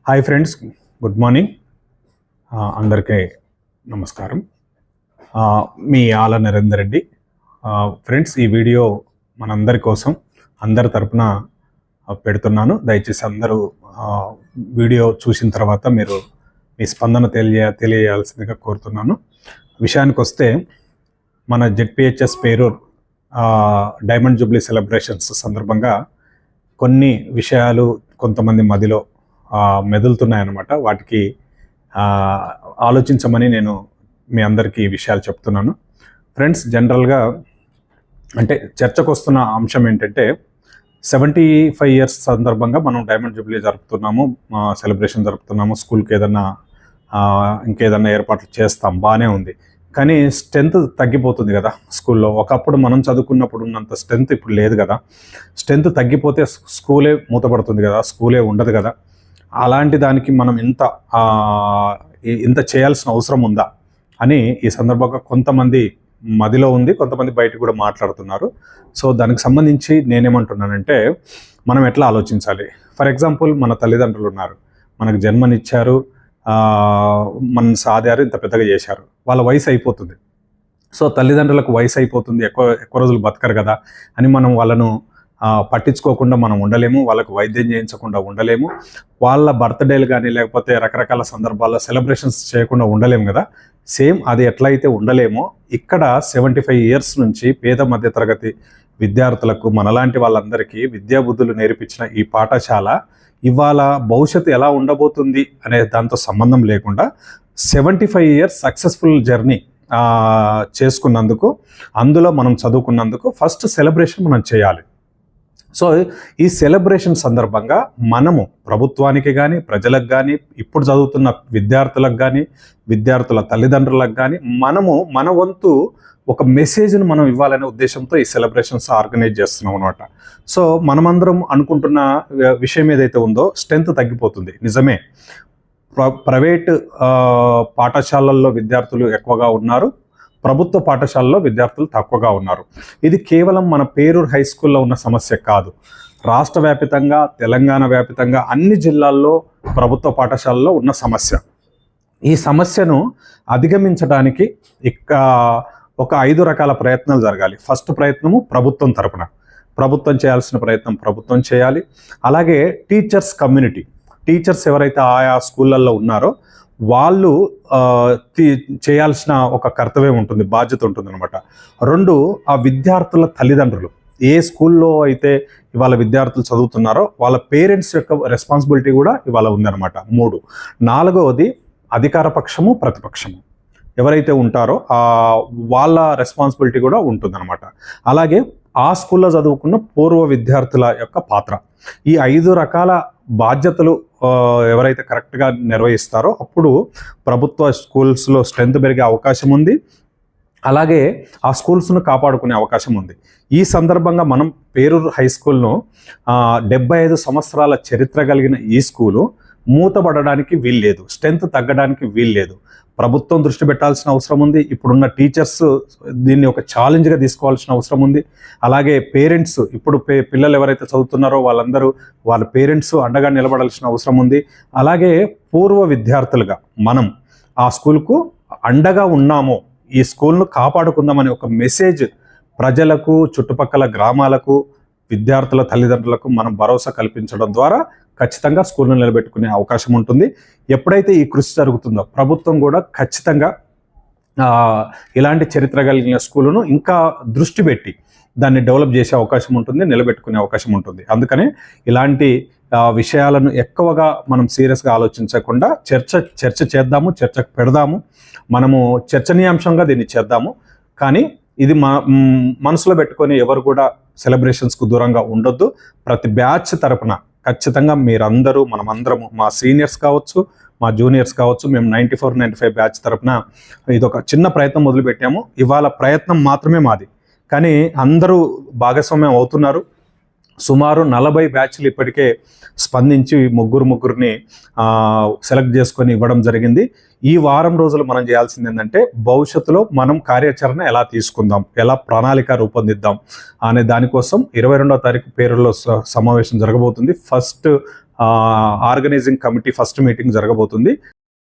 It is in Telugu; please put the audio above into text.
Hi friends, good morning. అందరికీ నమస్కారం. మీ ఆల నరేందర్ రెడ్డి. ఫ్రెండ్స్, ఈ వీడియో మనందరి కోసం అందరి తరపున పెడుతున్నాను. దయచేసి అందరూ వీడియో చూసిన తర్వాత మీరు మీ స్పందన తెలియజేయాల్సిందిగా కోరుతున్నాను. విషయానికి వస్తే, మన ZPHS Perur diamond Jubilee celebrations సందర్భంగా కొన్ని విషయాలు కొంతమంది మదిలో మెదులుతున్నాయన్నమాట. వాటికి ఆలోచించమని నేను మీ అందరికీ ఈ విషయాలు చెప్తున్నాను. ఫ్రెండ్స్, జనరల్గా అంటే చర్చకు వస్తున్న అంశం ఏంటంటే, 75 years సందర్భంగా మనం డైమండ్ జూబ్లీ జరుపుతున్నాము, సెలబ్రేషన్ జరుపుతున్నాము. స్కూల్కి ఇంకేదన్నా ఏర్పాట్లు చేస్తాం, బాగానే ఉంది. కానీ స్ట్రెంత్ తగ్గిపోతుంది కదా స్కూల్లో. ఒకప్పుడు మనం చదువుకున్నప్పుడు ఉన్నంత స్ట్రెంత్ ఇప్పుడు లేదు కదా. స్ట్రెంత్ తగ్గిపోతే స్కూలే మూతపడుతుంది కదా, స్కూలే ఉండదు కదా. అలాంటి దానికి మనం ఇంత చేయాల్సిన అవసరం ఉందా అని ఈ సందర్భంగా కొంతమంది మదిలో ఉంది, కొంతమంది బయట కూడా మాట్లాడుతున్నారు. సో దానికి సంబంధించి నేనేమంటున్నానంటే, మనం ఎట్లా ఆలోచించాలి. ఫర్ ఎగ్జాంపుల్, మన తల్లిదండ్రులు ఉన్నారు, మనకు జన్మనిచ్చారు, మన సాధారు, ఇంత పెద్దగా చేశారు. వాళ్ళ వయసు అయిపోతుంది. సో తల్లిదండ్రులకు వయసు అయిపోతుంది, ఎక్కువ రోజులు బతకరు కదా అని మనం వాళ్ళను పట్టించుకోకుండా మనం ఉండలేము, వాళ్ళకు వైద్యం చేయించకుండా ఉండలేము, వాళ్ళ బర్త్డేలు కానీ లేకపోతే రకరకాల సందర్భాల్లో సెలబ్రేషన్స్ చేయకుండా ఉండలేము కదా. సేమ్ అది ఎట్లయితే ఉండలేమో, ఇక్కడ 75 years నుంచి పేద మధ్యతరగతి విద్యార్థులకు, మనలాంటి వాళ్ళందరికీ విద్యాబుద్ధులు నేర్పించిన ఈ పాఠశాల ఇవాళ భవిష్యత్తు ఎలా ఉండబోతుంది అనే దాంతో సంబంధం లేకుండా 75 years సక్సెస్ఫుల్ జర్నీ చేసుకున్నందుకు, అందులో మనం చదువుకున్నందుకు ఫస్ట్ సెలబ్రేషన్ మనం చేయాలి. సో ఈ సెలబ్రేషన్ సందర్భంగా మనము ప్రభుత్వానికి కానీ, ప్రజలకు కానీ, ఇప్పుడు చదువుతున్న విద్యార్థులకు కానీ, విద్యార్థుల తల్లిదండ్రులకు కానీ మన వంతు ఒక మెసేజ్ను మనం ఇవ్వాలనే ఉద్దేశంతో ఈ సెలబ్రేషన్స్ ఆర్గనైజ్ చేస్తున్నాం అనమాట. సో మనమందరం అనుకుంటున్న విషయం ఏదైతే ఉందో, స్ట్రెంత్ తగ్గిపోతుంది, నిజమే. ప్రైవేట్ పాఠశాలల్లో విద్యార్థులు ఎక్కువగా ఉన్నారు, ప్రభుత్వ పాఠశాలలో విద్యార్థులు తక్కువగా ఉన్నారు. ఇది కేవలం మన పేరూర్ హై స్కూల్లో ఉన్న సమస్య కాదు. రాష్ట్ర వ్యాపితంగా, తెలంగాణ వ్యాపితంగా అన్ని జిల్లాల్లో ప్రభుత్వ పాఠశాలలో ఉన్న సమస్య. ఈ సమస్యను అధిగమించడానికి ఒక 5 రకాల ప్రయత్నాలు జరగాలి. ఫస్ట్ ప్రయత్నము ప్రభుత్వం తరపున. ప్రభుత్వం చేయాల్సిన ప్రయత్నం ప్రభుత్వం చేయాలి. అలాగే టీచర్స్ కమ్యూనిటీ, టీచర్స్ ఎవరైతే ఆయా స్కూళ్ళల్లో ఉన్నారో వాళ్ళు చేయాల్సిన ఒక కర్తవ్యం ఉంటుంది, బాధ్యత ఉంటుంది అనమాట. 2, ఆ విద్యార్థుల తల్లిదండ్రులు, ఏ స్కూల్లో అయితే ఇవాళ విద్యార్థులు చదువుతున్నారో వాళ్ళ పేరెంట్స్ యొక్క రెస్పాన్సిబిలిటీ కూడా ఇవాళ ఉందన్నమాట. 3, 4వది అధికార పక్షము, ప్రతిపక్షము ఎవరైతే ఉంటారో వాళ్ళ రెస్పాన్సిబిలిటీ కూడా ఉంటుందన్నమాట. అలాగే ఆ స్కూల్లో చదువుకున్న పూర్వ విద్యార్థుల యొక్క పాత్ర. ఈ 5 రకాల బాధ్యతలు ఎవరైతే కరెక్ట్గా నిర్వహిస్తారో అప్పుడు ప్రభుత్వ స్కూల్స్లో స్ట్రెంత్ పెరిగే అవకాశం ఉంది. అలాగే ఆ స్కూల్స్ను కాపాడుకునే అవకాశం ఉంది. ఈ సందర్భంగా మనం పేరూర్ హై స్కూల్ను 75 సంవత్సరాల చరిత్ర కలిగిన ఈ స్కూలు మూతపడడానికి వీల్లేదు, స్ట్రెంత్ తగ్గడానికి వీల్లేదు. ప్రభుత్వం దృష్టి పెట్టాల్సిన అవసరం ఉంది. ఇప్పుడున్న టీచర్స్ దీన్ని ఒక ఛాలెంజ్గా తీసుకోవాల్సిన అవసరం ఉంది. అలాగే పేరెంట్స్, ఇప్పుడు పిల్లలు ఎవరైతే చదువుతున్నారో వాళ్ళందరూ వాళ్ళ పేరెంట్స్ అండగా నిలబడాల్సిన అవసరం ఉంది. అలాగే పూర్వ విద్యార్థులుగా మనం ఆ స్కూల్కు అండగా ఉన్నామో, ఈ స్కూల్ను కాపాడుకుందామనే ఒక మెసేజ్ ప్రజలకు, చుట్టుపక్కల గ్రామాలకు, విద్యార్థుల తల్లిదండ్రులకు మనం భరోసా కల్పించడం ద్వారా ఖచ్చితంగా స్కూల్ను నిలబెట్టుకునే అవకాశం ఉంటుంది. ఎప్పుడైతే ఈ కృషి జరుగుతుందో ప్రభుత్వం కూడా ఖచ్చితంగా ఇలాంటి చరిత్ర కలిగిన స్కూలును ఇంకా దృష్టి పెట్టి దాన్ని డెవలప్ చేసే అవకాశం ఉంటుంది, నిలబెట్టుకునే అవకాశం ఉంటుంది. అందుకనే ఇలాంటి విషయాలను ఎక్కువగా మనం సీరియస్గా ఆలోచించకుండా చర్చ చేద్దాము, చర్చకు పెడదాము, మనము చర్చనీయాంశంగా దీన్ని చేద్దాము. కానీ ఇది మనసులో పెట్టుకొని ఎవరు కూడా సెలబ్రేషన్స్కు దూరంగా ఉండొద్దు. ప్రతి బ్యాచ్ తరపున ఖచ్చితంగా మీరందరూ, మనమందరము, మా సీనియర్స్ కావచ్చు, మా జూనియర్స్ కావచ్చు, మేము 94, 95 బ్యాచ్ తరపున ఇదొక చిన్న ప్రయత్నం మొదలుపెట్టాము. ఇవాళ ప్రయత్నం మాత్రమే మాది, కానీ అందరూ భాగస్వామ్యం అవుతున్నారు. సుమారు 40 బ్యాచ్లు ఇప్పటికే స్పందించి ముగ్గురిని సెలెక్ట్ చేసుకొని ఇవ్వడం జరిగింది. ఈ వారం రోజులు మనం చేయాల్సింది ఏంటంటే భవిష్యత్తులో మనం కార్యాచరణ ఎలా తీసుకుందాం, ఎలా ప్రణాళిక రూపొందిద్దాం అనే దానికోసం 22వ తారీఖు పేరులో సమావేశం జరగబోతుంది. First organizing committee first meeting జరగబోతుంది.